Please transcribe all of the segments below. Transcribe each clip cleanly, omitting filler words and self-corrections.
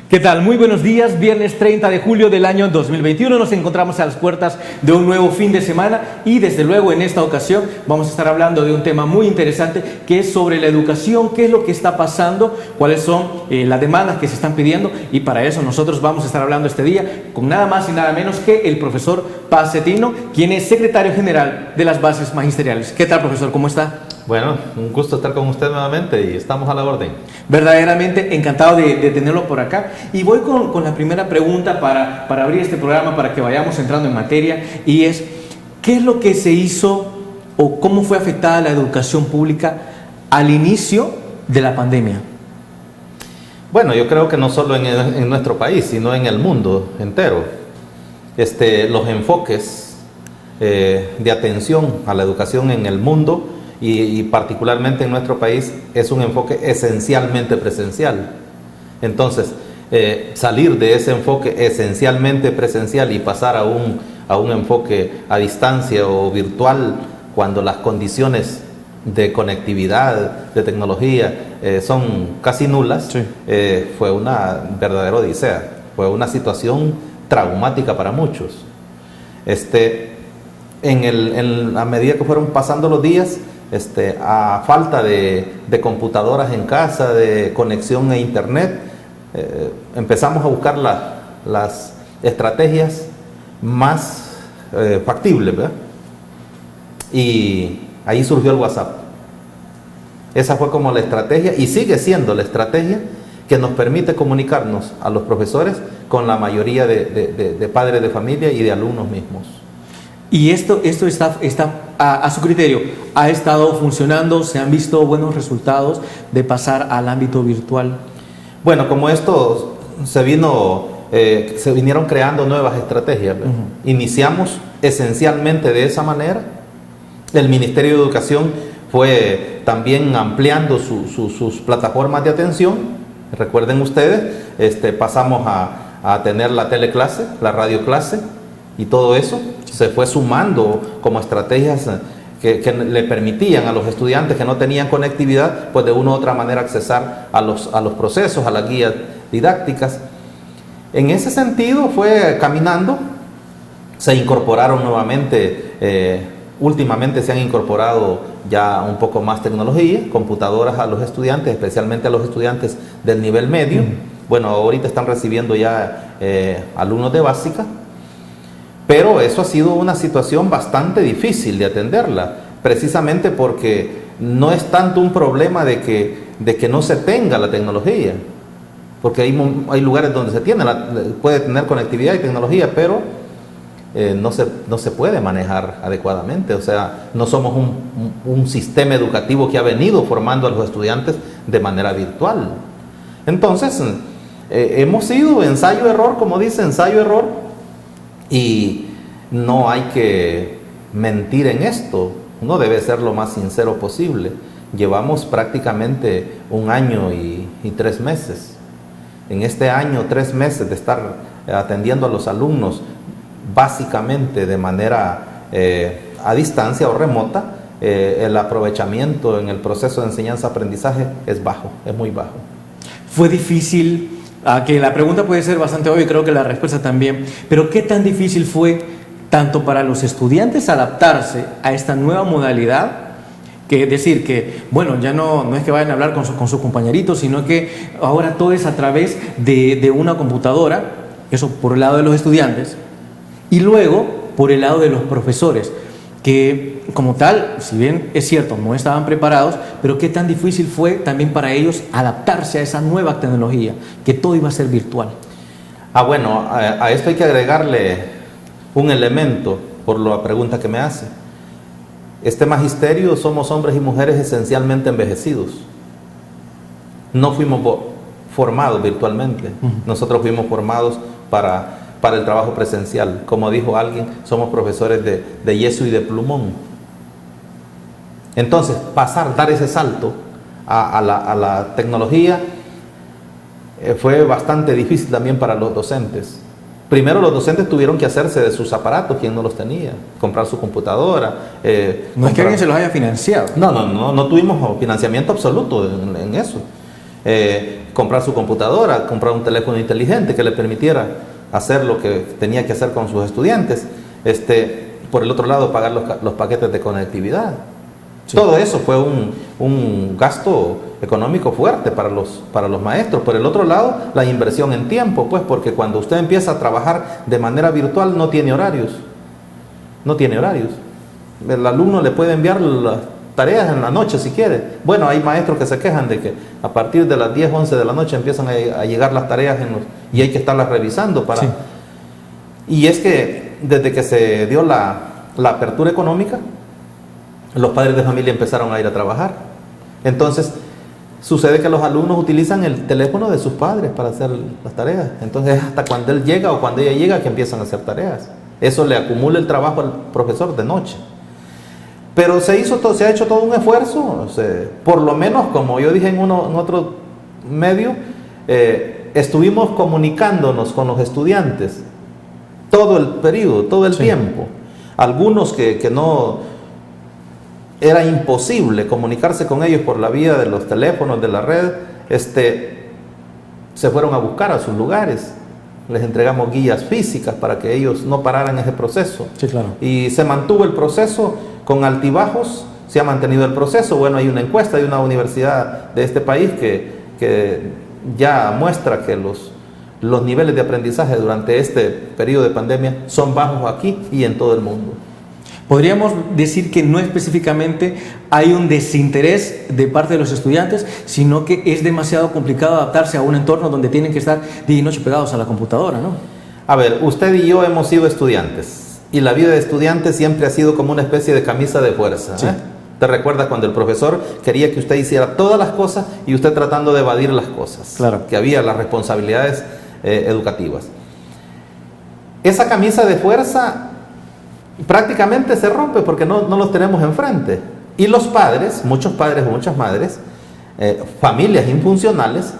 ¿Qué tal? Muy buenos días, viernes 30 de julio del año 2021, nos encontramos a las puertas de un nuevo fin de semana y desde luego en esta ocasión vamos a estar hablando de un tema muy interesante que es sobre la educación, qué es lo que está pasando, cuáles son las demandas que se están pidiendo y para eso nosotros vamos a estar hablando este día con nada más y nada menos que el profesor Paz Cettino, quien es secretario general de las bases magisteriales. ¿Qué tal, profesor? ¿Cómo está? Bueno, un gusto estar con usted nuevamente y estamos a la orden. Verdaderamente encantado de tenerlo por acá. Y voy con la primera pregunta para abrir este programa, para que vayamos entrando en materia, y es, ¿qué es lo que se hizo o cómo fue afectada la educación pública al inicio de la pandemia? Bueno, yo creo que no solo en nuestro país, sino en el mundo entero. Los enfoques de atención a la educación en el mundo y particularmente en nuestro país es un enfoque esencialmente presencial. Entonces, salir de ese enfoque esencialmente presencial y pasar a un enfoque a distancia o virtual cuando las condiciones de conectividad, de tecnología son casi nulas, sí. Fue una verdadera odisea, fue una situación traumática para muchos. A medida que fueron pasando los días, a falta de computadoras en casa, de conexión a internet, empezamos a buscar las estrategias más factibles, ¿verdad? Y ahí surgió el WhatsApp. Esa fue como la estrategia y sigue siendo la estrategia que nos permite comunicarnos a los profesores con la mayoría de padres de familia y de alumnos mismos. Y esto está a su criterio, ¿ha estado funcionando? ¿Se han visto buenos resultados de pasar al ámbito virtual? Bueno, como esto se vinieron creando nuevas estrategias. Iniciamos esencialmente de esa manera. El Ministerio de Educación fue también ampliando sus plataformas de atención. Recuerden ustedes, pasamos a tener la teleclase, la radioclase y todo eso. Se fue sumando como estrategias que le permitían a los estudiantes que no tenían conectividad, pues de una u otra manera accesar a los procesos, a las guías didácticas. En ese sentido fue caminando, se incorporaron nuevamente, últimamente se han incorporado ya un poco más tecnología, computadoras a los estudiantes, especialmente a los estudiantes del nivel medio. Bueno, ahorita están recibiendo ya alumnos de básica. Pero eso ha sido una situación bastante difícil de atenderla, precisamente porque no es tanto un problema de que no se tenga la tecnología, porque hay lugares donde puede tener conectividad y tecnología, pero no se puede manejar adecuadamente. O sea, no somos un sistema educativo que ha venido formando a los estudiantes de manera virtual. Entonces, hemos sido ensayo-error, como dice, ensayo-error. Y no hay que mentir en esto, uno debe ser lo más sincero posible. Llevamos prácticamente 1 año y 3 meses. En este año, 3 meses de estar atendiendo a los alumnos básicamente de manera a distancia o remota, el aprovechamiento en el proceso de enseñanza-aprendizaje es bajo, es muy bajo. Fue difícil. Que la pregunta puede ser bastante obvia y creo que la respuesta también, pero ¿qué tan difícil fue tanto para los estudiantes adaptarse a esta nueva modalidad? Que decir que, bueno, ya no es que vayan a hablar con sus compañeritos, sino que ahora todo es a través de una computadora, eso por el lado de los estudiantes, y luego por el lado de los profesores, que como tal, si bien es cierto, no estaban preparados, pero qué tan difícil fue también para ellos adaptarse a esa nueva tecnología, que todo iba a ser virtual. Bueno, a esto hay que agregarle un elemento por la pregunta que me hace. Este magisterio somos hombres y mujeres esencialmente envejecidos. No fuimos formados virtualmente, nosotros fuimos formados para el trabajo presencial. Como dijo alguien, somos profesores de yeso y de plumón. Entonces, dar ese salto a la tecnología fue bastante difícil también para los docentes. Primero los docentes tuvieron que hacerse de sus aparatos, quien no los tenía, comprar su computadora. No es que alguien se los haya financiado. No tuvimos financiamiento absoluto en eso. comprar su computadora, comprar un teléfono inteligente que le permitiera hacer lo que tenía que hacer con sus estudiantes. Por el otro lado, pagar los paquetes de conectividad. Sí. Todo eso fue un gasto económico fuerte para los maestros. Por el otro lado, la inversión en tiempo, pues, porque cuando usted empieza a trabajar de manera virtual no tiene horarios. No tiene horarios. El alumno le puede enviar las tareas en la noche si quiere. Bueno, hay maestros que se quejan de que a partir de las 10, 11 de la noche empiezan a llegar las tareas y hay que estarlas revisando para... Sí. Y es que desde que se dio la apertura económica, los padres de familia empezaron a ir a trabajar. Entonces, sucede que los alumnos utilizan el teléfono de sus padres para hacer las tareas. Entonces, hasta cuando él llega o cuando ella llega que empiezan a hacer tareas. Eso le acumula el trabajo al profesor de noche. Pero se ha hecho todo un esfuerzo. O sea, por lo menos, como yo dije en otro medio, estuvimos comunicándonos con los estudiantes todo el periodo, todo el tiempo. Algunos que no era imposible comunicarse con ellos por la vía de los teléfonos, de la red, se fueron a buscar a sus lugares. Les entregamos guías físicas para que ellos no pararan ese proceso. Sí, claro. Y se mantuvo el proceso con altibajos, se ha mantenido el proceso. Bueno, hay una encuesta de una universidad de este país que ya muestra que los niveles de aprendizaje durante este periodo de pandemia son bajos aquí y en todo el mundo. Podríamos decir que no específicamente hay un desinterés de parte de los estudiantes, sino que es demasiado complicado adaptarse a un entorno donde tienen que estar día y noche pegados a la computadora, ¿no? A ver, usted y yo hemos sido estudiantes y la vida de estudiante siempre ha sido como una especie de camisa de fuerza. Sí. ¿Te recuerdas cuando el profesor quería que usted hiciera todas las cosas y usted tratando de evadir las cosas? Claro. Que había las responsabilidades educativas. Esa camisa de fuerza prácticamente se rompe porque no los tenemos enfrente. Y los padres, muchos padres o muchas madres, familias infuncionales,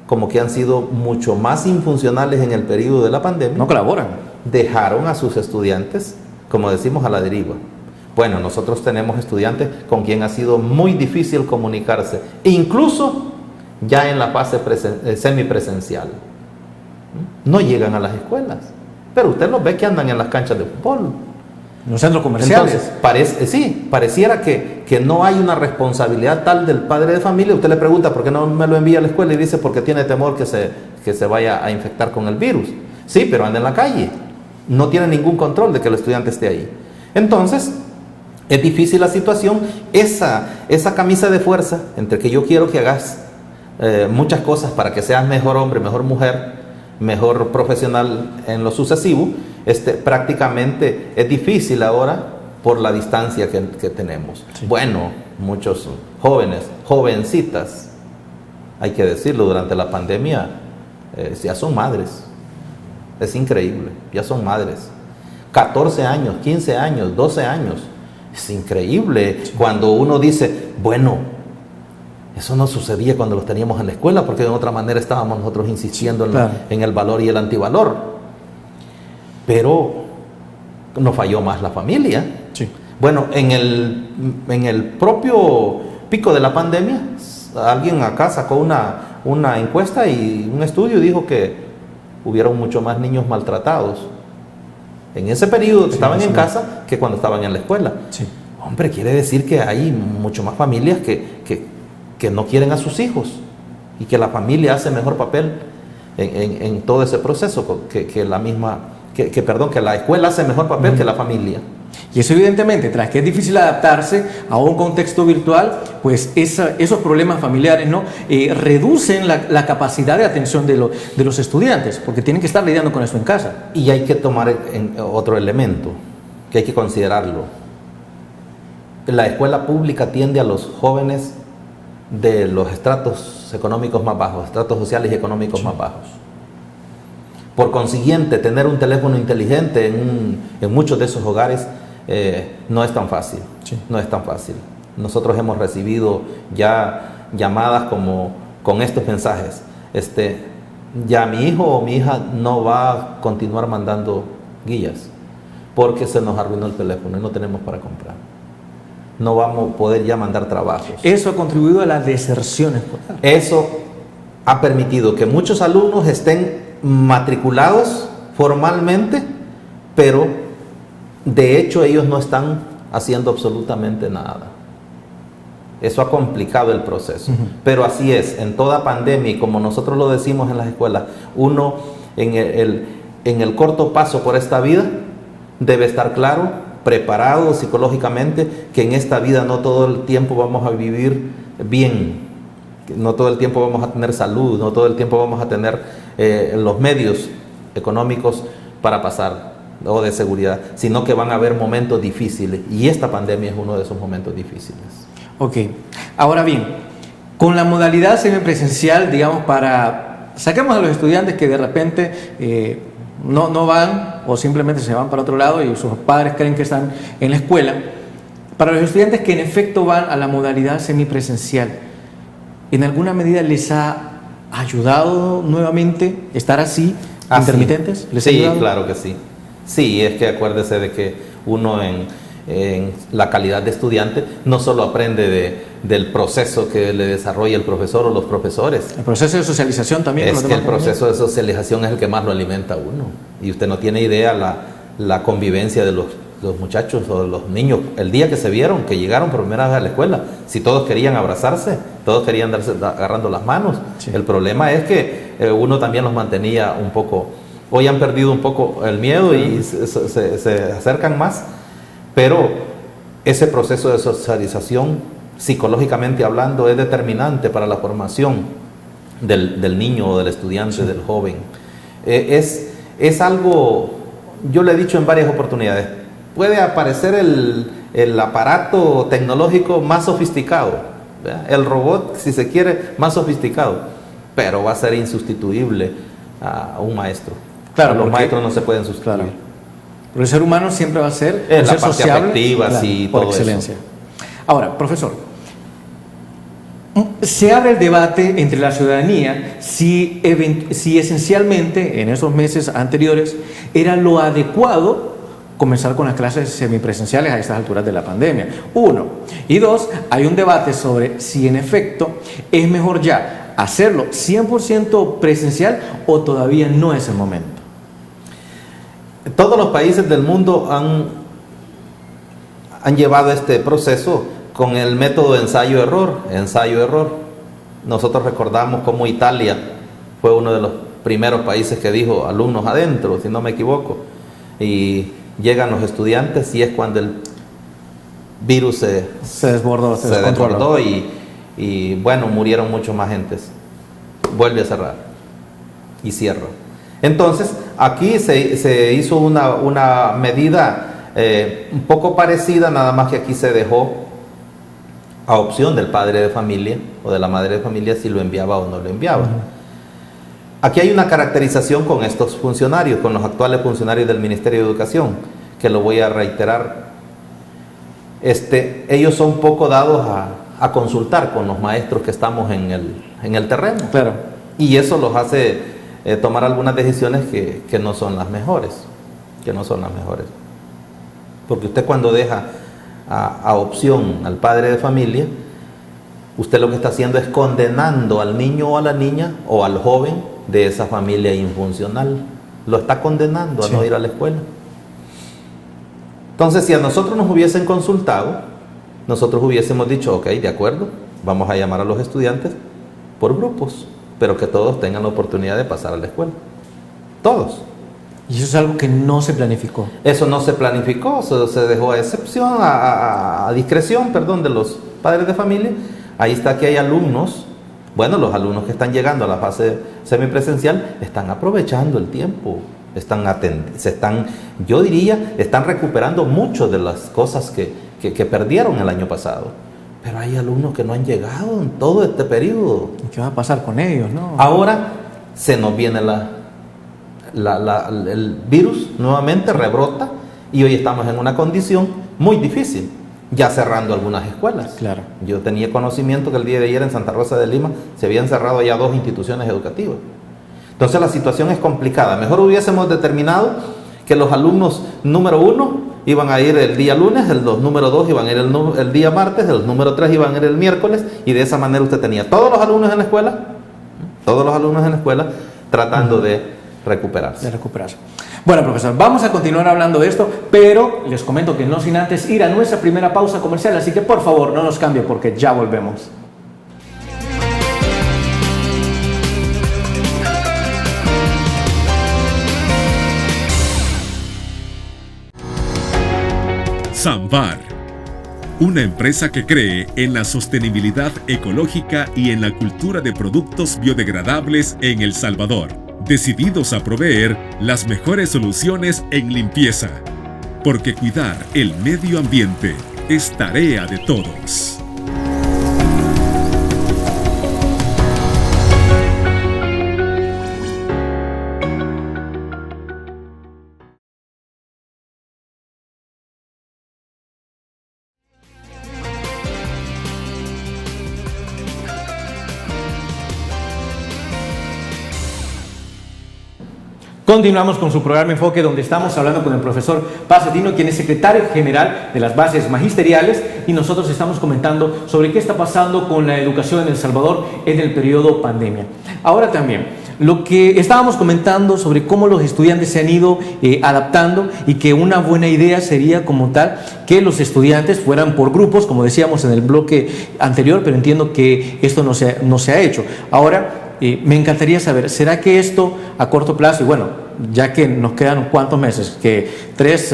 como que han sido mucho más infuncionales en el periodo de la pandemia, no colaboran. Dejaron a sus estudiantes, como decimos, a la deriva. Bueno, nosotros tenemos estudiantes con quien ha sido muy difícil comunicarse, incluso ya en la fase semipresencial. No llegan a las escuelas, pero usted los ve que andan en las canchas de fútbol, en los centros comerciales. Entonces, pareciera que no hay una responsabilidad tal del padre de familia. Usted le pregunta por qué no me lo envía a la escuela y dice porque tiene temor que se vaya a infectar con el virus. Sí, pero anda en la calle, no tiene ningún control de que el estudiante esté ahí. Entonces, es difícil la situación. Esa camisa de fuerza entre que yo quiero que hagas muchas cosas para que seas mejor hombre, mejor mujer, mejor profesional en lo sucesivo, prácticamente es difícil ahora por la distancia que tenemos. Sí. Bueno, muchos jóvenes, jovencitas, hay que decirlo, durante la pandemia ya son madres. Es increíble, ya son madres. 14 años, 15 años, 12 años. Es increíble. Sí. Cuando uno dice, bueno, eso no sucedía cuando los teníamos en la escuela, porque de otra manera estábamos nosotros insistiendo en el valor y el antivalor. Pero nos falló más la familia. Sí. Bueno, en el propio pico de la pandemia, alguien acá sacó una encuesta y un estudio dijo que hubieron mucho más niños maltratados en ese periodo que estaban en casa que cuando estaban en la escuela. Sí. Hombre, quiere decir que hay mucho más familias que no quieren a sus hijos y que la familia hace mejor papel en todo ese proceso que la escuela hace mejor papel que la familia. Y eso evidentemente, tras que es difícil adaptarse a un contexto virtual, pues esos problemas familiares, ¿no? Reducen la capacidad de atención de los estudiantes, porque tienen que estar lidiando con eso en casa. Y hay que tomar otro elemento que hay que considerarlo. La escuela pública atiende a los jóvenes de los estratos económicos más bajos, estratos sociales y económicos más bajos. Por consiguiente, tener un teléfono inteligente en muchos de esos hogares no es tan fácil. Sí. No es tan fácil. Nosotros hemos recibido ya llamadas con estos mensajes. Ya mi hijo o mi hija no va a continuar mandando guías porque se nos arruinó el teléfono y no tenemos para comprar. no vamos a poder ya mandar trabajos. Eso ha contribuido a la deserción escolar. Eso ha permitido que muchos alumnos estén matriculados formalmente, pero de hecho ellos no están haciendo absolutamente nada. Eso ha complicado el proceso. Pero así es, en toda pandemia, y como nosotros lo decimos en las escuelas, uno en el corto paso por esta vida debe estar claro, preparado psicológicamente, que en esta vida no todo el tiempo vamos a vivir bien, no todo el tiempo vamos a tener salud, no todo el tiempo vamos a tener los medios económicos para pasar, o de seguridad, sino que van a haber momentos difíciles, y esta pandemia es uno de esos momentos difíciles. Ok, ahora bien, con la modalidad semipresencial, digamos, saquemos a los estudiantes que de repente no van o simplemente se van para otro lado y sus padres creen que están en la escuela. Para los estudiantes que en efecto van a la modalidad semipresencial, ¿en alguna medida les ha ayudado nuevamente estar así, intermitentes? ¿Les ha sí, ayudado? claro que sí. Sí, es que acuérdese de que uno en la calidad de estudiante no solo aprende del proceso que le desarrolla el profesor o los profesores. El proceso de socialización también. Es que el proceso de socialización es el que más lo alimenta a uno. Y usted no tiene idea la convivencia de los muchachos o de los niños. El día que se vieron, que llegaron por primera vez a la escuela, si todos querían abrazarse, todos querían darse agarrando las manos. Sí. El problema es que uno también los mantenía un poco. Hoy han perdido un poco el miedo y se acercan más. Pero ese proceso de socialización, psicológicamente hablando, es determinante para la formación del niño o del estudiante, sí, del joven. Es algo, yo le he dicho en varias oportunidades, puede aparecer el aparato tecnológico más sofisticado, ¿verdad? El robot, si se quiere, más sofisticado, pero va a ser insustituible a un maestro. Claro, los maestros no se pueden sustituir. Claro. Pero el ser humano siempre va a ser la un ser parte sociable, afectiva, claro, sí, por todo excelencia. eso. Ahora, profesor, se abre el debate entre la ciudadanía si esencialmente en esos meses anteriores era lo adecuado comenzar con las clases semipresenciales a estas alturas de la pandemia. 1. Y 2, hay un debate sobre si en efecto es mejor ya hacerlo 100% presencial o todavía no es el momento. Todos los países del mundo han llevado este proceso con el método ensayo-error. Nosotros recordamos cómo Italia fue uno de los primeros países que dijo alumnos adentro, si no me equivoco, y llegan los estudiantes y es cuando el virus se desbordó y bueno, murieron mucho más gentes. Vuelve a cerrar y cierra. Entonces, aquí se hizo una medida un poco parecida, nada más que aquí se dejó a opción del padre de familia o de la madre de familia si lo enviaba o no lo enviaba. Aquí hay una caracterización con estos funcionarios, con los actuales funcionarios del Ministerio de Educación, que lo voy a reiterar. Ellos son poco dados a consultar con los maestros que estamos en el terreno. Claro. Y eso los hace tomar algunas decisiones que no son las mejores, porque usted cuando deja a opción al padre de familia, usted lo que está haciendo es condenando al niño o a la niña o al joven de esa familia infuncional, lo está condenando a no ir a la escuela. Entonces, si a nosotros nos hubiesen consultado, nosotros hubiésemos dicho, ok, de acuerdo, vamos a llamar a los estudiantes por grupos, pero que todos tengan la oportunidad de pasar a la escuela. Todos. Y eso es algo que no se planificó. Eso no se planificó, se dejó a excepción, a discreción, de los padres de familia. Ahí está que hay alumnos, bueno, los alumnos que están llegando a la fase semipresencial están aprovechando el tiempo, están recuperando mucho de las cosas que perdieron el año pasado. Pero hay alumnos que no han llegado en todo este periodo. ¿Y qué va a pasar con ellos, no? Ahora se nos viene el virus, nuevamente rebrota, y hoy estamos en una condición muy difícil, ya cerrando algunas escuelas. Claro. Yo tenía conocimiento que el día de ayer en Santa Rosa de Lima se habían cerrado ya 2 instituciones educativas. Entonces la situación es complicada. Mejor hubiésemos determinado que los alumnos número 1 iban a ir el día lunes, los número 2 iban a ir el día martes, los número 3 iban a ir el miércoles, y de esa manera usted tenía todos los alumnos en la escuela, tratando de recuperarse. Bueno, profesor, vamos a continuar hablando de esto, pero les comento que no sin antes ir a nuestra primera pausa comercial, así que por favor no nos cambie porque ya volvemos. Samvar, una empresa que cree en la sostenibilidad ecológica y en la cultura de productos biodegradables en El Salvador, decididos a proveer las mejores soluciones en limpieza, porque cuidar el medio ambiente es tarea de todos. Continuamos con su programa Enfoque, donde estamos hablando con el profesor Pacetino, quien es secretario general de las bases magisteriales, y nosotros estamos comentando sobre qué está pasando con la educación en El Salvador en el periodo pandemia. Ahora también, lo que estábamos comentando sobre cómo los estudiantes se han ido adaptando, y que una buena idea sería como tal que los estudiantes fueran por grupos, como decíamos en el bloque anterior, pero entiendo que esto no se ha hecho. Ahora, me encantaría saber, ¿será que esto a corto plazo, y bueno, ya que nos quedan cuántos meses, que tres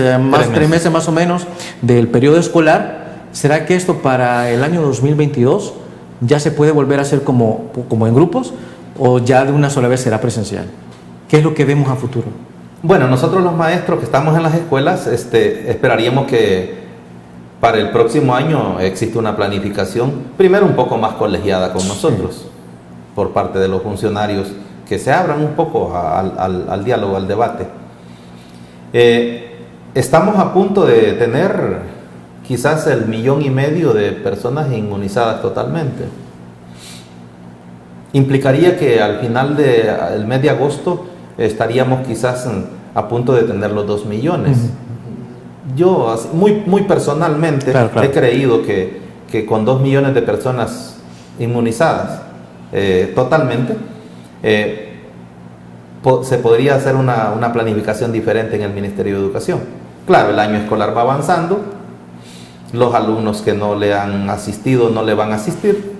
meses más o menos del periodo escolar, ¿será que esto para el año 2022 ya se puede volver a hacer como en grupos, o ya de una sola vez será presencial? ¿Qué es lo que vemos a futuro? Bueno, nosotros los maestros que estamos en las escuelas esperaríamos que para el próximo año exista una planificación, primero un poco más colegiada con nosotros. Sí. Por parte de los funcionarios, que se abran un poco al diálogo, al debate. Estamos a punto de tener quizás 1,5 millones de personas inmunizadas totalmente. Implicaría que al final del mes de agosto estaríamos quizás a punto de tener los 2 millones. Yo muy personalmente he creído que con 2 millones de personas inmunizadas totalmente, se podría hacer una planificación diferente en el Ministerio de Educación. Claro, el año escolar va avanzando, los alumnos que no le han asistido no le van a asistir.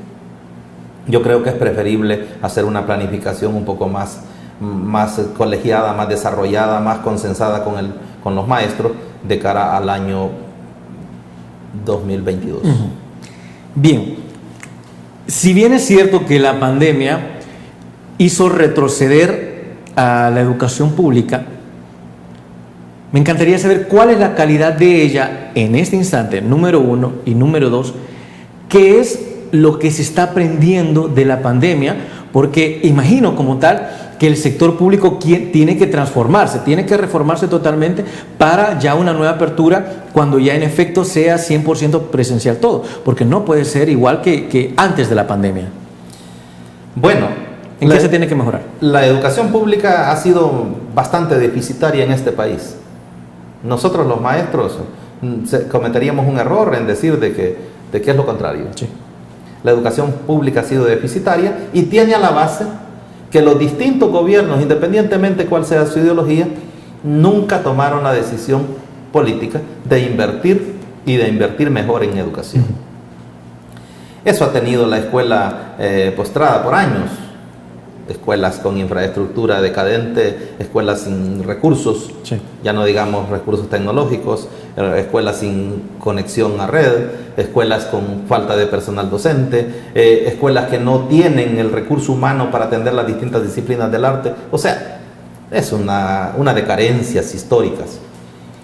Yo creo que es preferible hacer una planificación un poco más colegiada, más desarrollada, más consensada con los maestros de cara al año 2022. Bien. Si bien es cierto que la pandemia hizo retroceder a la educación pública, me encantaría saber cuál es la calidad de ella en este instante, número 1, y número 2, qué es lo que se está aprendiendo de la pandemia, porque imagino como tal que el sector público tiene que transformarse, tiene que reformarse totalmente para ya una nueva apertura, cuando ya en efecto sea 100% presencial todo, porque no puede ser igual que antes de la pandemia. Bueno, ¿en qué se tiene que mejorar? La educación pública ha sido bastante deficitaria en este país. Nosotros los maestros cometeríamos un error en decir de que es lo contrario. Sí. La educación pública ha sido deficitaria y tiene a la base que los distintos gobiernos, independientemente cuál sea su ideología, nunca tomaron la decisión política de invertir, y de invertir mejor en educación. Eso ha tenido la escuela postrada por años. Escuelas con infraestructura decadente, escuelas sin recursos, sí, ya no digamos recursos tecnológicos, escuelas sin conexión a red, escuelas con falta de personal docente, escuelas que no tienen el recurso humano para atender las distintas disciplinas del arte. O sea, es una de carencias históricas.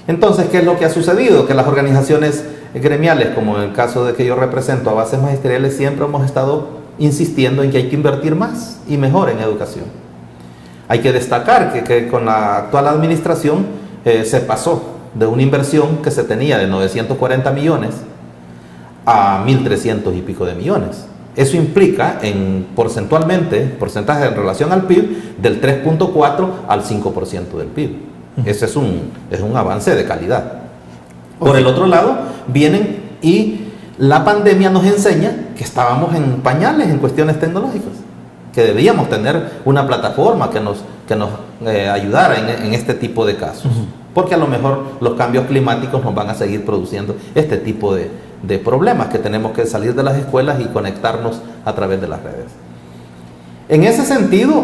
Entonces, ¿qué es lo que ha sucedido? Que las organizaciones gremiales, como en el caso de que yo represento a bases magisteriales, siempre hemos estado insistiendo en que hay que invertir más y mejor en educación. Hay que destacar que con la actual administración se pasó de una inversión que se tenía de 940 millones a 1.300 y pico de millones. Eso implica porcentaje en relación al PIB del 3.4 al 5% del PIB. Ese es un avance de calidad. Por el otro lado, vienen y la pandemia nos enseña que estábamos en pañales en cuestiones tecnológicas, que debíamos tener una plataforma que nos ayudara en este tipo de casos. Porque a lo mejor los cambios climáticos nos van a seguir produciendo este tipo de problemas, que tenemos que salir de las escuelas y conectarnos a través de las redes. En ese sentido,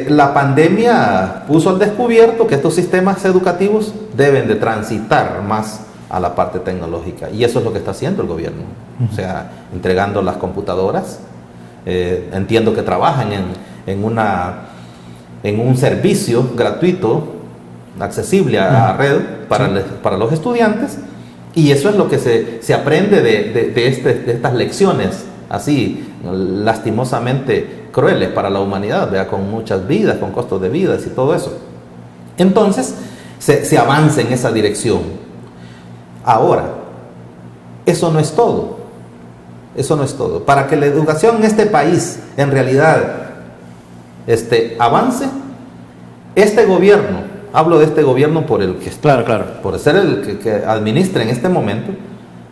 la pandemia puso al descubierto que estos sistemas educativos deben de transitar más a la parte tecnológica, y eso es lo que está haciendo el gobierno, o sea, entregando las computadoras. Entiendo que trabajan en un servicio gratuito, accesible a red para los estudiantes, y eso es lo que se aprende de estas lecciones así lastimosamente crueles para la humanidad, ¿verdad? Con muchas vidas, con costos de vidas y todo eso. Entonces se avanza en esa dirección. Ahora, eso no es todo. Eso no es todo. Para que la educación en este país en realidad avance, este gobierno, hablo de este gobierno por el que claro. por ser el que administra en este momento,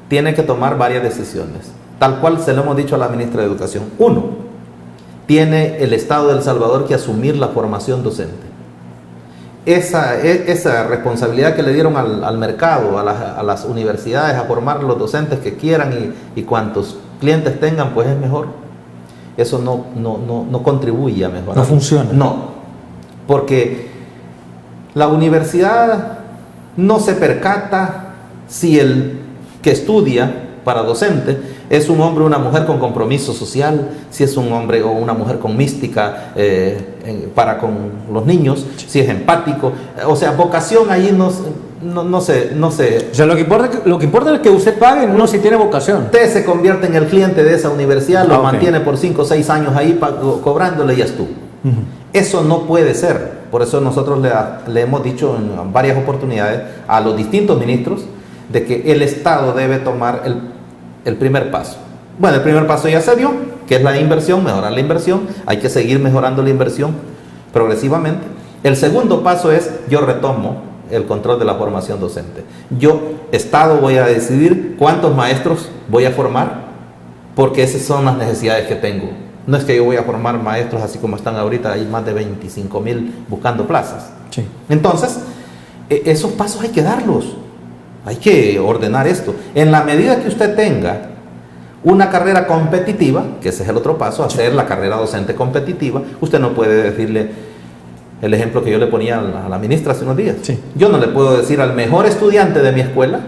tiene que tomar varias decisiones, tal cual se lo hemos dicho a la ministra de Educación. Uno, tiene el Estado de El Salvador que asumir la formación docente. Esa responsabilidad que le dieron al mercado, a las universidades, a formar los docentes que quieran y cuantos clientes tengan, pues es mejor. Eso no contribuye a mejorar. No funciona. No, porque la universidad no se percata si el que estudia para docente es un hombre o una mujer con compromiso social, si es un hombre o una mujer con mística para con los niños, si es empático. O sea, vocación ahí no sé. O sea, lo que importa es que usted pague, no si tiene vocación. Usted se convierte en el cliente de esa universidad, lo mantiene por 5 o 6 años ahí cobrándole y ya estuvo. Eso no puede ser. Por eso nosotros le hemos dicho en varias oportunidades a los distintos ministros de que el Estado debe tomar el primer paso. Bueno, el primer paso ya se dio, que es la inversión, mejorar la inversión. Hay que seguir mejorando la inversión progresivamente. El segundo paso es, yo retomo el control de la formación docente. Yo, Estado, voy a decidir cuántos maestros voy a formar, porque esas son las necesidades que tengo. No es que yo voy a formar maestros así como están ahorita, hay más de 25,000 buscando plazas. Sí. Entonces, esos pasos hay que darlos. Hay que ordenar esto. En la medida que usted tenga una carrera competitiva, que ese es el otro paso, hacer la carrera docente competitiva, usted no puede decirle el ejemplo que yo le ponía a la ministra hace unos días. Sí. Yo no le puedo decir al mejor estudiante de mi escuela,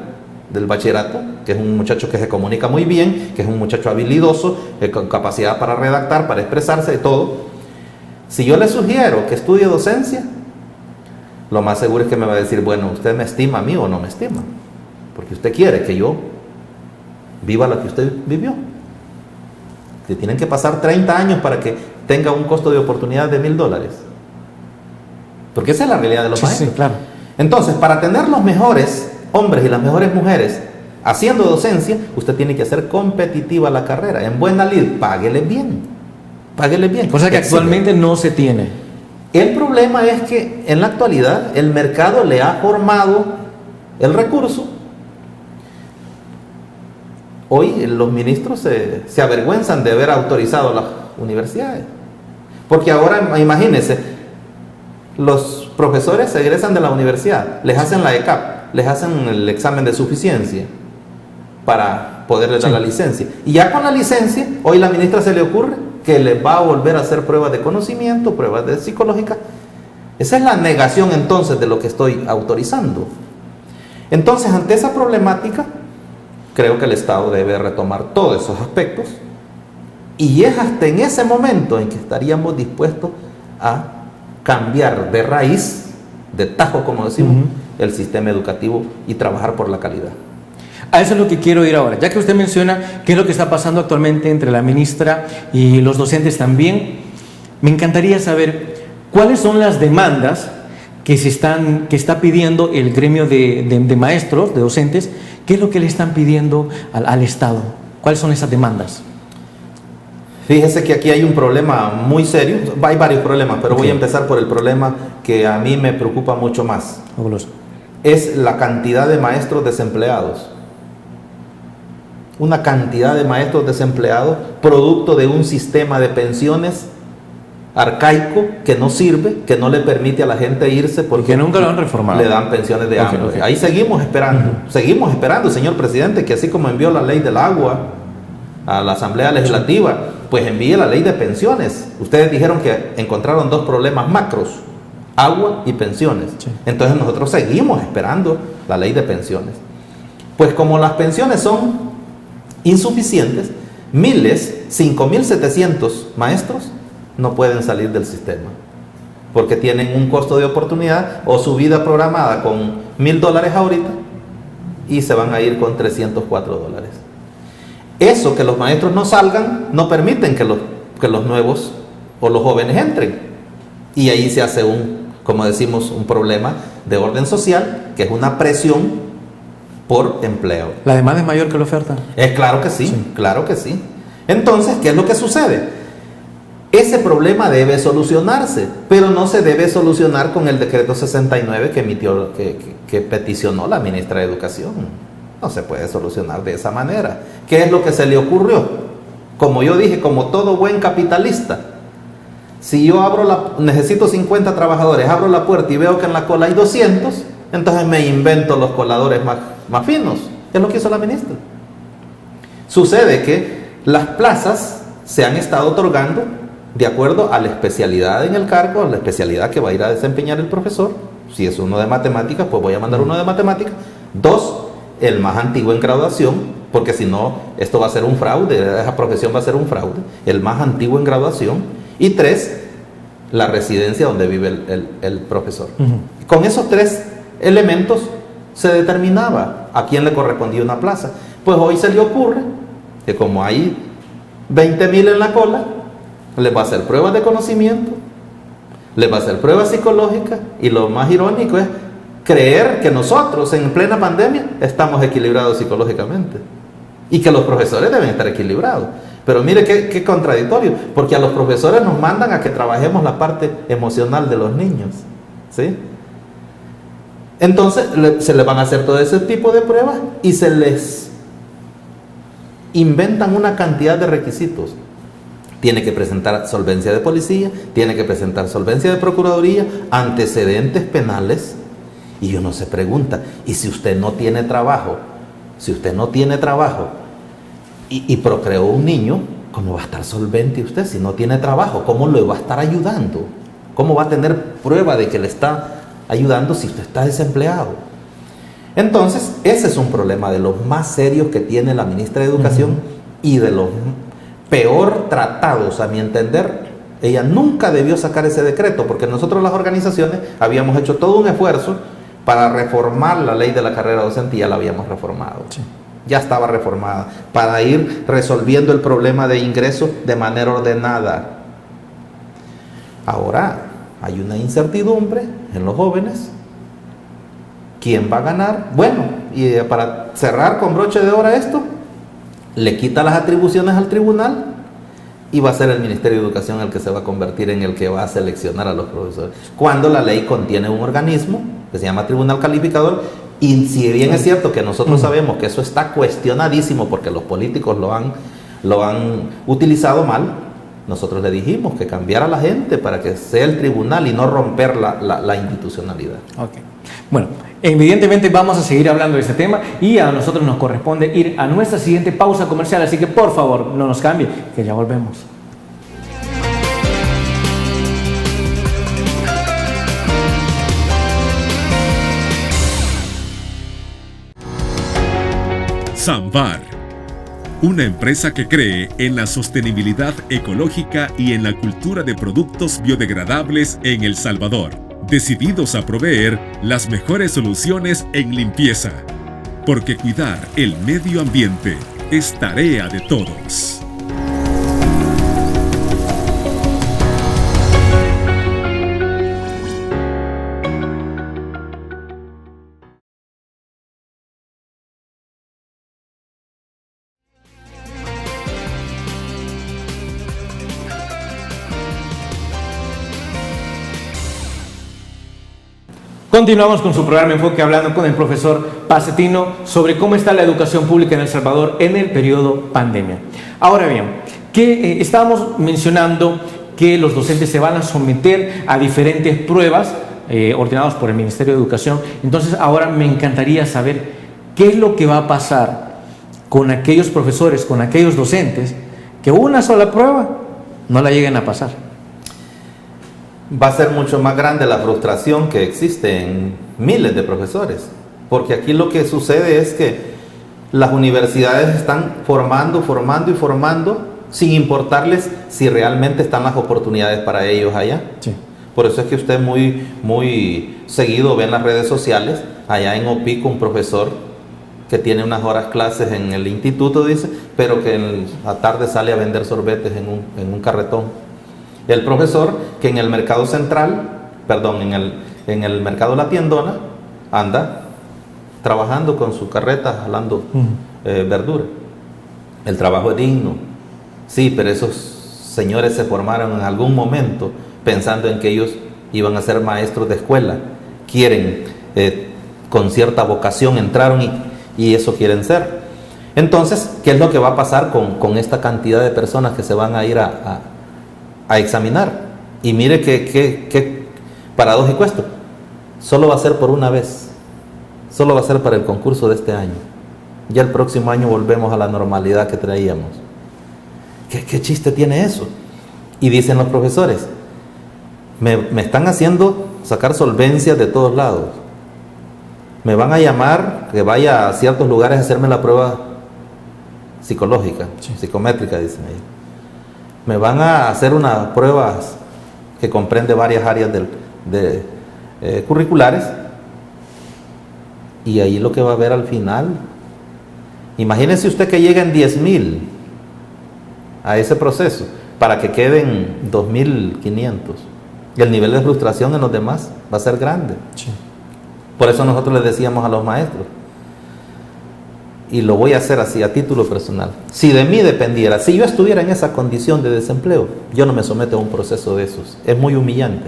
del bachillerato, que es un muchacho que se comunica muy bien, que es un muchacho habilidoso, con capacidad para redactar, para expresarse y todo. Si yo le sugiero que estudie docencia, lo más seguro es que me va a decir, bueno, ¿usted me estima a mí o no me estima? Porque usted quiere que yo viva lo que usted vivió. Que tienen que pasar 30 años para que tenga un costo de oportunidad de $1,000. Porque esa es la realidad de los maestros. Sí, claro. Entonces, para tener los mejores hombres y las mejores mujeres haciendo docencia, usted tiene que hacer competitiva la carrera. En buena lid, páguele bien. Páguele bien. Cosa que actualmente no se tiene. El problema es que en la actualidad el mercado le ha formado el recurso. Hoy los ministros se avergüenzan de haber autorizado las universidades. Porque ahora, imagínense, los profesores se egresan de la universidad, les hacen la ECAP, les hacen el examen de suficiencia para poderles dar la licencia. Y ya con la licencia, hoy la ministra se le ocurre que les va a volver a hacer pruebas de conocimiento, pruebas de psicológica. Esa es la negación entonces de lo que estoy autorizando. Entonces, ante esa problemática, creo que el Estado debe retomar todos esos aspectos, y es hasta en ese momento en que estaríamos dispuestos a cambiar de raíz, de tajo como decimos, el sistema educativo y trabajar por la calidad. A eso es lo que quiero ir ahora. Ya que usted menciona qué es lo que está pasando actualmente entre la ministra y los docentes también, me encantaría saber cuáles son las demandas que está pidiendo el gremio de maestros, de docentes. ¿Qué es lo que le están pidiendo al Estado? ¿Cuáles son esas demandas? Fíjese que aquí hay un problema muy serio. Hay varios problemas, pero voy a empezar por el problema que a mí me preocupa mucho más. Fabuloso. es la cantidad de maestros desempleados. Una cantidad de maestros desempleados producto de un sistema de pensiones arcaico que no sirve, que no le permite a la gente irse porque nunca lo han reformado. Le dan pensiones de hambre. Okay. Ahí seguimos esperando, señor presidente, que así como envió la ley del agua a la Asamblea Legislativa, pues envíe la ley de pensiones. Ustedes dijeron que encontraron dos problemas macros: agua y pensiones. Sí. Entonces nosotros seguimos esperando la ley de pensiones. Pues como las pensiones son insuficientes, 5.700 maestros no pueden salir del sistema porque tienen un costo de oportunidad o su vida programada con $1,000 ahorita y se van a ir con $304. Eso, que los maestros no salgan, no permiten que los nuevos o los jóvenes entren, y ahí se hace como decimos, un problema de orden social, que es una presión por empleo. ¿La demanda es mayor que la oferta? Claro que sí, claro que sí. Entonces, ¿qué es lo que sucede? Ese problema debe solucionarse, pero no se debe solucionar con el decreto 69 que peticionó la ministra de Educación. No se puede solucionar de esa manera. ¿Qué es lo que se le ocurrió? Como yo dije, como todo buen capitalista, si yo necesito 50 trabajadores, abro la puerta y veo que en la cola hay 200, entonces me invento los coladores más finos. Es lo que hizo la ministra. Sucede que las plazas se han estado otorgando de acuerdo a la especialidad en el cargo, a la especialidad que va a ir a desempeñar el profesor. Si es uno de matemáticas, pues voy a mandar uno de matemáticas. 2, el más antiguo en graduación, porque si no, esto va a ser un fraude, esa profesión va a ser un fraude. El más antiguo en graduación. Y 3, la residencia donde vive el profesor. Con esos 3 elementos se determinaba a quién le correspondía una plaza. Pues hoy se le ocurre que como hay 20,000 en la cola, les va a hacer pruebas de conocimiento, les va a hacer pruebas psicológicas, y lo más irónico es creer que nosotros en plena pandemia estamos equilibrados psicológicamente y que los profesores deben estar equilibrados. Pero mire qué contradictorio, porque a los profesores nos mandan a que trabajemos la parte emocional de los niños, ¿sí? Entonces se les van a hacer todo ese tipo de pruebas y se les inventan una cantidad de requisitos. Tiene que presentar solvencia de policía, tiene que presentar solvencia de procuraduría, antecedentes penales, y uno se pregunta, ¿y si usted no tiene trabajo? Si usted no tiene trabajo y procreó un niño, ¿cómo va a estar solvente usted si no tiene trabajo? ¿Cómo le va a estar ayudando? ¿Cómo va a tener prueba de que le está ayudando si usted está desempleado? Entonces, ese es un problema de los más serios que tiene la ministra de Educación y de los peor tratados, a mi entender. Ella nunca debió sacar ese decreto, porque nosotros, las organizaciones, habíamos hecho todo un esfuerzo para reformar la ley de la carrera docente, y ya la habíamos reformado. Sí. Ya estaba reformada, para ir resolviendo el problema de ingreso de manera ordenada. Ahora hay una incertidumbre en los jóvenes. ¿Quién va a ganar? Bueno, y para cerrar con broche de oro esto, le quita las atribuciones al tribunal y va a ser el Ministerio de Educación el que se va a convertir en el que va a seleccionar a los profesores, cuando la ley contiene un organismo que se llama Tribunal Calificador. Y si bien es cierto que nosotros sabemos que eso está cuestionadísimo porque los políticos lo han utilizado mal, nosotros le dijimos que cambiara la gente para que sea el tribunal y no romper la institucionalidad. Okay. Bueno, evidentemente vamos a seguir hablando de este tema, y a nosotros nos corresponde ir a nuestra siguiente pausa comercial, así que por favor no nos cambie, que ya volvemos. Samvar, una empresa que cree en la sostenibilidad ecológica y en la cultura de productos biodegradables en El Salvador, decididos a proveer las mejores soluciones en limpieza, porque cuidar el medio ambiente es tarea de todos. Continuamos con su programa Enfoque, hablando con el profesor Pacetino sobre cómo está la educación pública en El Salvador en el periodo pandemia. Ahora bien, que estábamos mencionando que los docentes se van a someter a diferentes pruebas ordenadas por el Ministerio de Educación. Entonces, ahora me encantaría saber qué es lo que va a pasar con aquellos profesores, con aquellos docentes que una sola prueba no la lleguen a pasar. Va a ser mucho más grande la frustración que existe en miles de profesores, porque aquí lo que sucede es que las universidades están formando sin importarles si realmente están las oportunidades para ellos allá. Sí. Por eso es que usted muy seguido ve en las redes sociales, allá en Opico, un profesor que tiene unas horas clases en el instituto, dice, pero que en la tarde sale a vender sorbetes en un carretón. El profesor que en el mercado central, en el mercado La Tiendona, anda trabajando con su carreta, jalando verdura. El trabajo es digno. Sí, pero esos señores se formaron en algún momento pensando en que ellos iban a ser maestros de escuela. Quieren, con cierta vocación, entraron y eso quieren ser. Entonces, ¿qué es lo que va a pasar con esta cantidad de personas que se van a ir a examinar? Y mire qué paradójico esto. Solo va a ser por una vez. Solo va a ser para el concurso de este año. Ya el próximo año volvemos a la normalidad que traíamos. ¿Qué chiste tiene eso? Y dicen los profesores, me están haciendo sacar solvencias de todos lados. Me van a llamar que vaya a ciertos lugares a hacerme la prueba psicológica, psicométrica, dicen ellos. Me van a hacer unas pruebas que comprende varias áreas curriculares, y ahí lo que va a ver al final, imagínense usted que lleguen 10,000 a ese proceso para que queden 2,500. El nivel de frustración en los demás va a ser grande. Sí. Por eso nosotros les decíamos a los maestros, y lo voy a hacer así a título personal, si de mí dependiera, si yo estuviera en esa condición de desempleo, yo no me someto a un proceso de esos. Es muy humillante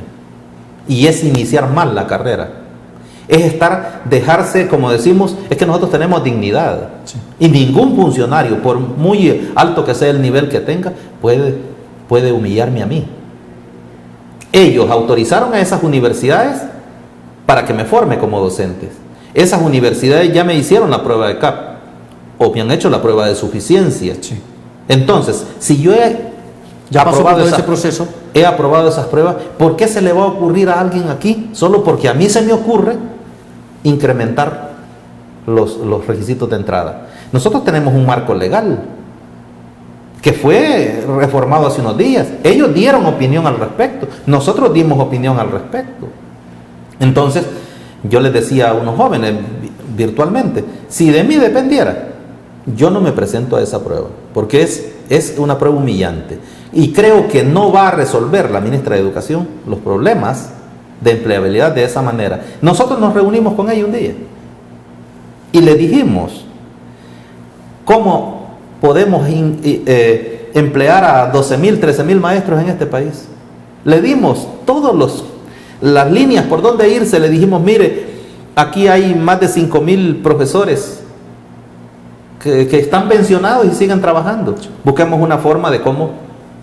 y es iniciar mal la carrera, es dejarse, como decimos, es que nosotros tenemos dignidad. Sí. Y ningún funcionario, por muy alto que sea el nivel que tenga, puede humillarme a mí. Ellos autorizaron a esas universidades para que me forme como docentes. Esas universidades ya me hicieron la prueba de CAP o me han hecho la prueba de suficiencia. Sí. Entonces, si yo he aprobado ese proceso, he aprobado esas pruebas, ¿por qué se le va a ocurrir a alguien aquí, solo porque a mí se me ocurre, incrementar los requisitos de entrada? Nosotros tenemos un marco legal que fue reformado hace unos días. Ellos dieron opinión al respecto, nosotros dimos opinión al respecto. Entonces, yo les decía a unos jóvenes virtualmente, si de mí dependiera, yo no me presento a esa prueba, porque es una prueba humillante. Y creo que no va a resolver la ministra de Educación los problemas de empleabilidad de esa manera. Nosotros nos reunimos con ella un día y le dijimos, ¿cómo podemos emplear a 12,000, 13,000 maestros en este país? Le dimos todas las líneas por donde irse. Le dijimos, mire, aquí hay más de 5,000 profesores que están pensionados y siguen trabajando. Busquemos una forma de cómo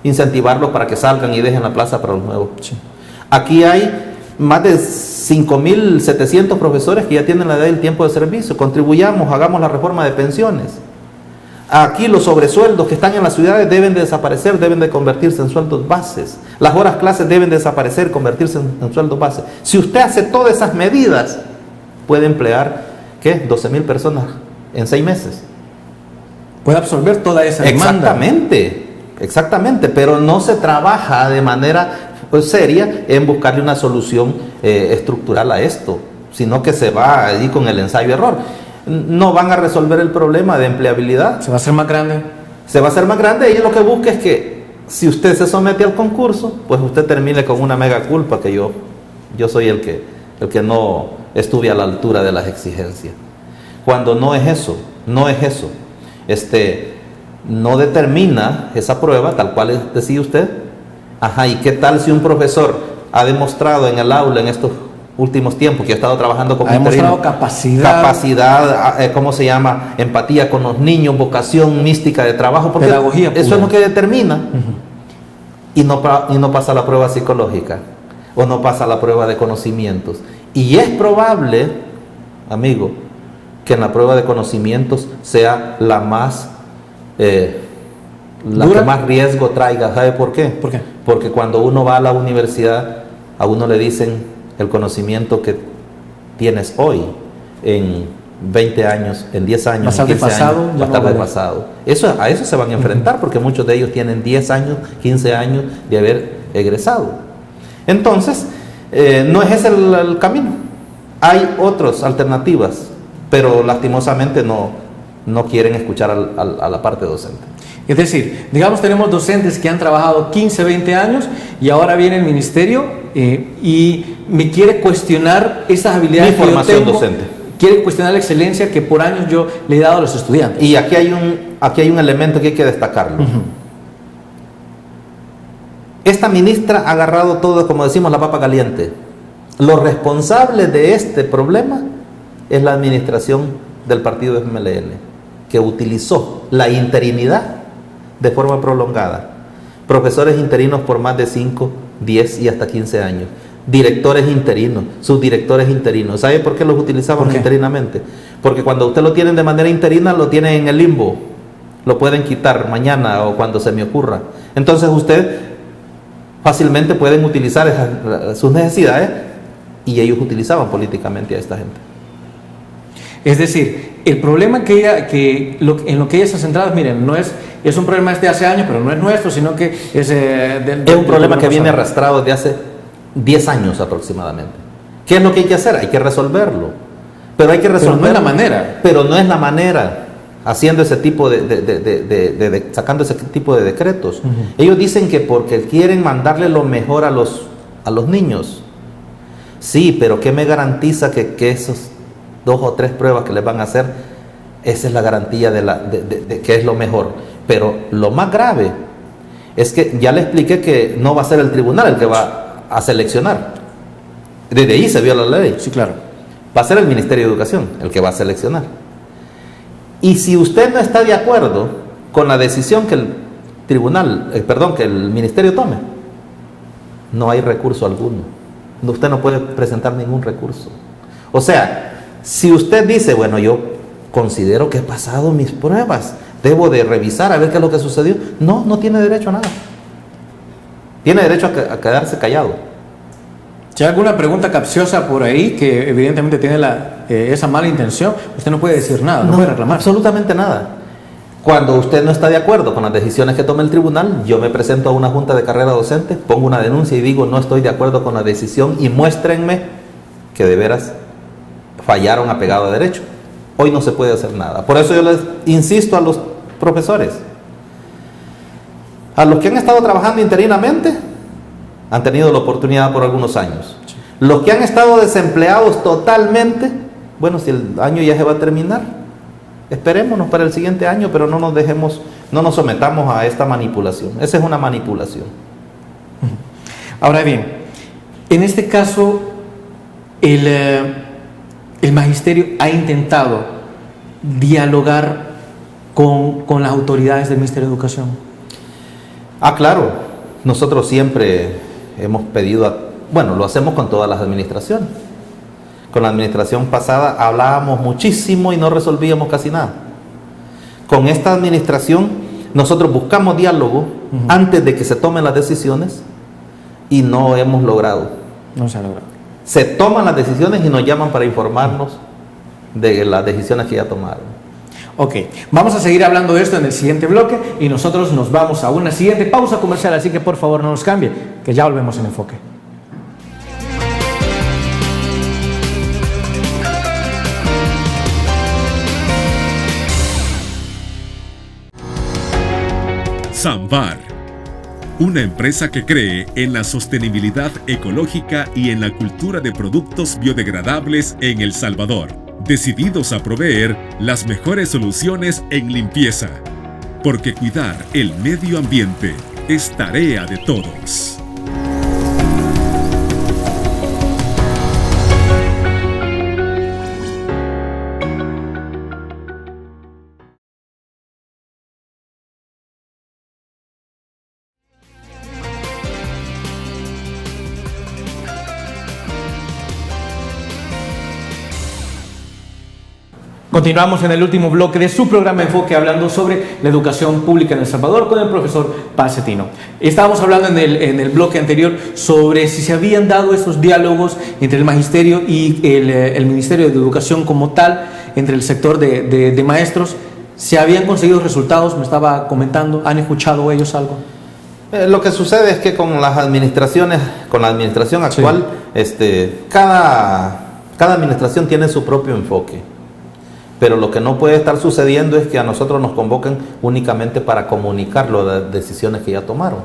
incentivarlos para que salgan y dejen la plaza para los nuevos. Sí. Aquí hay más de 5,700 profesores que ya tienen la edad y el tiempo de servicio. Contribuyamos, hagamos la reforma de pensiones. Aquí los sobresueldos que están en las ciudades deben de desaparecer, deben de convertirse en sueldos bases. Las horas clases deben desaparecer, convertirse en sueldos bases. Si usted hace todas esas medidas, puede emplear, ¿qué? 12,000 personas en 6 meses. Puede absorber toda esa demanda. Exactamente, pero no se trabaja de manera seria en buscarle una solución estructural a esto, sino que se va ahí con el ensayo-error. No van a resolver el problema de empleabilidad. ¿Se va a hacer más grande? Se va a hacer más grande, y lo que busca es que si usted se somete al concurso, pues usted termine con una mega culpa, que yo soy el que no estuve a la altura de las exigencias. Cuando no es eso. No determina esa prueba, tal cual decía usted. Ajá, ¿y qué tal si un profesor ha demostrado en el aula en estos últimos tiempos, que he estado trabajando como ha demostrado interino. capacidad, ¿Cómo se llama? Empatía con los niños, vocación mística de trabajo, porque pedagogía eso pura. es lo que determina. Y no pasa la prueba psicológica, o no pasa la prueba de conocimientos. Y es probable, amigo, que en la prueba de conocimientos sea la más... la ¿Dura? que más riesgo traiga. ¿Sabe por qué? ¿Por qué? Porque cuando uno va a la universidad, a uno le dicen el conocimiento que tienes hoy, en 20 años, en 10 años, en 15 años, va a estar desfasado. A eso se van a enfrentar, porque muchos de ellos tienen 10 años, 15 años de haber egresado. Entonces, no es ese el camino. Hay otras alternativas, pero lastimosamente no quieren escuchar a la parte docente. Es decir, digamos, tenemos docentes que han trabajado 15, 20 años y ahora viene el ministerio y me quiere cuestionar esas habilidades Mi formación que yo tengo, docente. Quiere cuestionar la excelencia que por años yo le he dado a los estudiantes. Y aquí hay un elemento que hay que destacarlo. Esta ministra ha agarrado todo, como decimos, la papa caliente. Lo responsable de este problema es la administración del partido FMLN, que utilizó la interinidad de forma prolongada. Profesores interinos por más de 5, 10 y hasta 15 años. Directores interinos, subdirectores interinos. ¿Sabe por qué los utilizaban interinamente? Porque cuando usted lo tienen de manera interina, lo tienen en el limbo. Lo pueden quitar mañana o cuando se me ocurra. Entonces usted fácilmente pueden utilizar sus necesidades, y ellos utilizaban políticamente a esta gente. Es decir, el problema en lo que ella está centrada, miren, no es un problema de hace años, pero no es nuestro, sino que es un problema que viene arrastrado desde hace 10 años aproximadamente. ¿Qué es lo que hay que hacer? Hay que resolverlo. Pero hay que resolverlo. Pero no es la manera. Pero no es la manera, haciendo ese tipo sacando ese tipo de decretos. Ellos dicen que porque quieren mandarle lo mejor a los niños. Sí, pero ¿qué me garantiza que esos 2 o 3 pruebas que les van a hacer, esa es la garantía de que es lo mejor? Pero lo más grave es que ya le expliqué que no va a ser el tribunal el que va a seleccionar. Desde ahí se viola la ley. Sí, claro. Va a ser el Ministerio de Educación el que va a seleccionar. Y si usted no está de acuerdo con la decisión que que el ministerio tome, no hay recurso alguno. Usted no puede presentar ningún recurso. O sea, si usted dice, bueno, yo considero que he pasado mis pruebas, debo de revisar a ver qué es lo que sucedió, no tiene derecho a nada. Tiene derecho a quedarse callado. Si hay alguna pregunta capciosa por ahí que evidentemente tiene esa mala intención, usted no puede decir nada, no puede reclamar. Absolutamente nada. Cuando usted no está de acuerdo con las decisiones que tome el tribunal, yo me presento a una junta de carrera docente, pongo una denuncia y digo, no estoy de acuerdo con la decisión, y muéstrenme que de veras fallaron apegado a derecho. Hoy no se puede hacer nada. Por eso yo les insisto a los profesores, a los que han estado trabajando interinamente, han tenido la oportunidad por algunos años. Sí. Los que han estado desempleados totalmente, bueno, si el año ya se va a terminar, esperémonos para el siguiente año, pero no nos sometamos a esta manipulación. Esa es una manipulación. Ahora bien, en este caso, el magisterio ha intentado dialogar con las autoridades del Ministerio de Educación. Claro, nosotros siempre hemos pedido, lo hacemos con todas las administraciones. Con la administración pasada hablábamos muchísimo y no resolvíamos casi nada. Con esta administración nosotros buscamos diálogo antes de que se tomen las decisiones y no hemos logrado. No se ha logrado. Se toman las decisiones y nos llaman para informarnos de las decisiones que ya tomaron. Ok, vamos a seguir hablando de esto en el siguiente bloque y nosotros nos vamos a una siguiente pausa comercial, así que por favor no nos cambie, que ya volvemos en Enfoque. Samvar, una empresa que cree en la sostenibilidad ecológica y en la cultura de productos biodegradables en El Salvador, decididos a proveer las mejores soluciones en limpieza, porque cuidar el medio ambiente es tarea de todos. Continuamos en el último bloque de su programa Enfoque, hablando sobre la educación pública en El Salvador con el profesor Paz Cetino. Estábamos hablando en el bloque anterior sobre si se habían dado esos diálogos entre el magisterio y el Ministerio de Educación como tal, entre el sector de maestros. ¿Se habían conseguido resultados? Me estaba comentando. ¿Han escuchado ellos algo? Lo que sucede es que con las administraciones, con la administración actual, sí, cada administración tiene su propio enfoque. Pero lo que no puede estar sucediendo es que a nosotros nos convoquen únicamente para comunicar las decisiones que ya tomaron.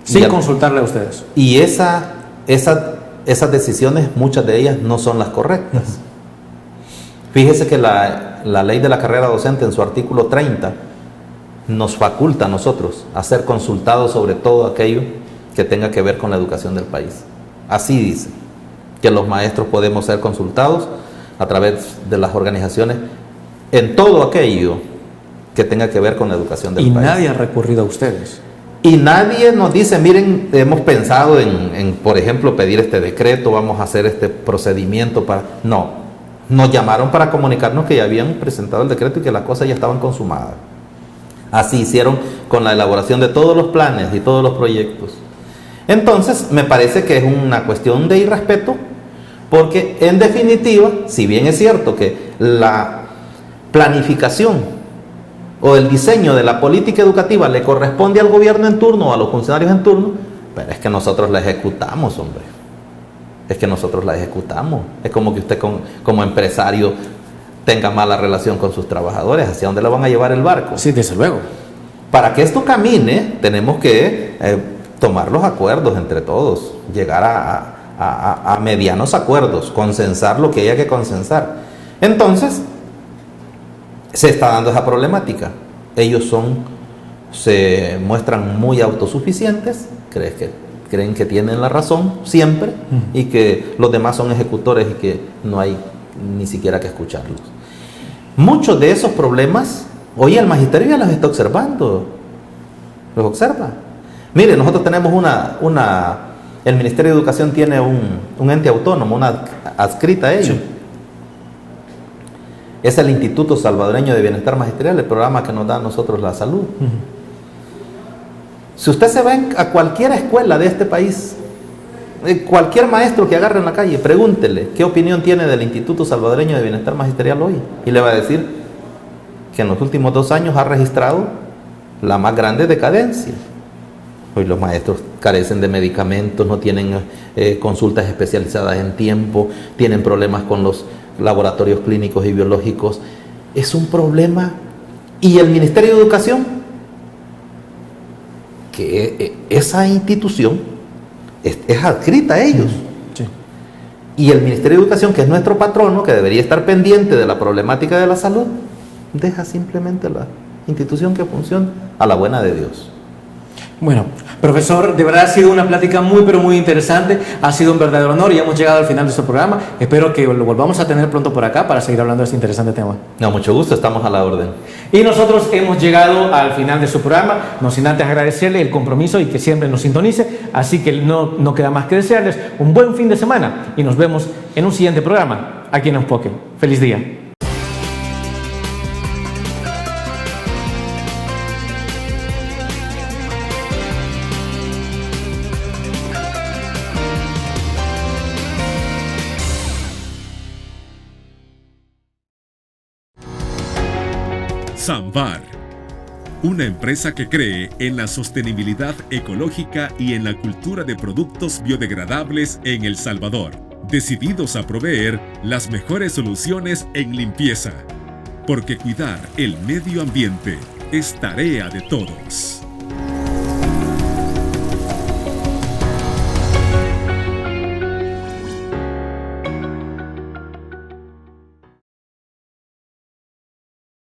Sin consultarle a ustedes. Y esas decisiones, muchas de ellas no son las correctas. Fíjese que la ley de la carrera docente en su artículo 30 nos faculta a nosotros a ser consultados sobre todo aquello que tenga que ver con la educación del país. Así dice, que los maestros podemos ser consultados a través de las organizaciones en todo aquello que tenga que ver con la educación del país. Y nadie ha recurrido a ustedes. Y nadie nos dice, miren, hemos pensado en, por ejemplo, pedir este decreto, vamos a hacer este procedimiento para... No, nos llamaron para comunicarnos que ya habían presentado el decreto y que las cosas ya estaban consumadas. Así hicieron con la elaboración de todos los planes y todos los proyectos. Entonces, me parece que es una cuestión de irrespeto, porque en definitiva, si bien es cierto que la planificación o el diseño de la política educativa le corresponde al gobierno en turno o a los funcionarios en turno, pero es que nosotros la ejecutamos, hombre. Es que nosotros la ejecutamos. Es como que usted como empresario tenga mala relación con sus trabajadores. ¿Hacia dónde le van a llevar el barco? Sí, desde luego. Para que esto camine, tenemos que tomar los acuerdos entre todos, llegar a medianos acuerdos, consensar lo que haya que consensar. Entonces, se está dando esa problemática. Ellos se muestran muy autosuficientes, creen que tienen la razón siempre y que los demás son ejecutores y que no hay ni siquiera que escucharlos. Muchos de esos problemas, hoy el magisterio ya los está observando, los observa. Mire, nosotros tenemos el Ministerio de Educación tiene un ente autónomo, una adscrita a ello. Sí. Es el Instituto Salvadoreño de Bienestar Magisterial, el programa que nos da a nosotros la salud. Si usted se va a cualquier escuela de este país, cualquier maestro que agarre en la calle, pregúntele qué opinión tiene del Instituto Salvadoreño de Bienestar Magisterial hoy. Y le va a decir que en los últimos 2 años ha registrado la más grande decadencia. Hoy los maestros carecen de medicamentos, no tienen consultas especializadas en tiempo, tienen problemas con los laboratorios clínicos y biológicos. Es un problema. Y el Ministerio de Educación, que esa institución es adscrita a ellos. Sí. Y el Ministerio de Educación, que es nuestro patrono, que debería estar pendiente de la problemática de la salud, deja simplemente la institución que funciona a la buena de Dios. Bueno, profesor, de verdad ha sido una plática muy, pero muy interesante. Ha sido un verdadero honor y hemos llegado al final de este programa. Espero que lo volvamos a tener pronto por acá para seguir hablando de este interesante tema. No, mucho gusto, estamos a la orden. Y nosotros hemos llegado al final de su programa, no sin antes agradecerle el compromiso y que siempre nos sintonice. Así que no queda más que desearles un buen fin de semana y nos vemos en un siguiente programa aquí en Enfoque. Feliz día. Samvar, una empresa que cree en la sostenibilidad ecológica y en la cultura de productos biodegradables en El Salvador, decididos a proveer las mejores soluciones en limpieza, porque cuidar el medio ambiente es tarea de todos.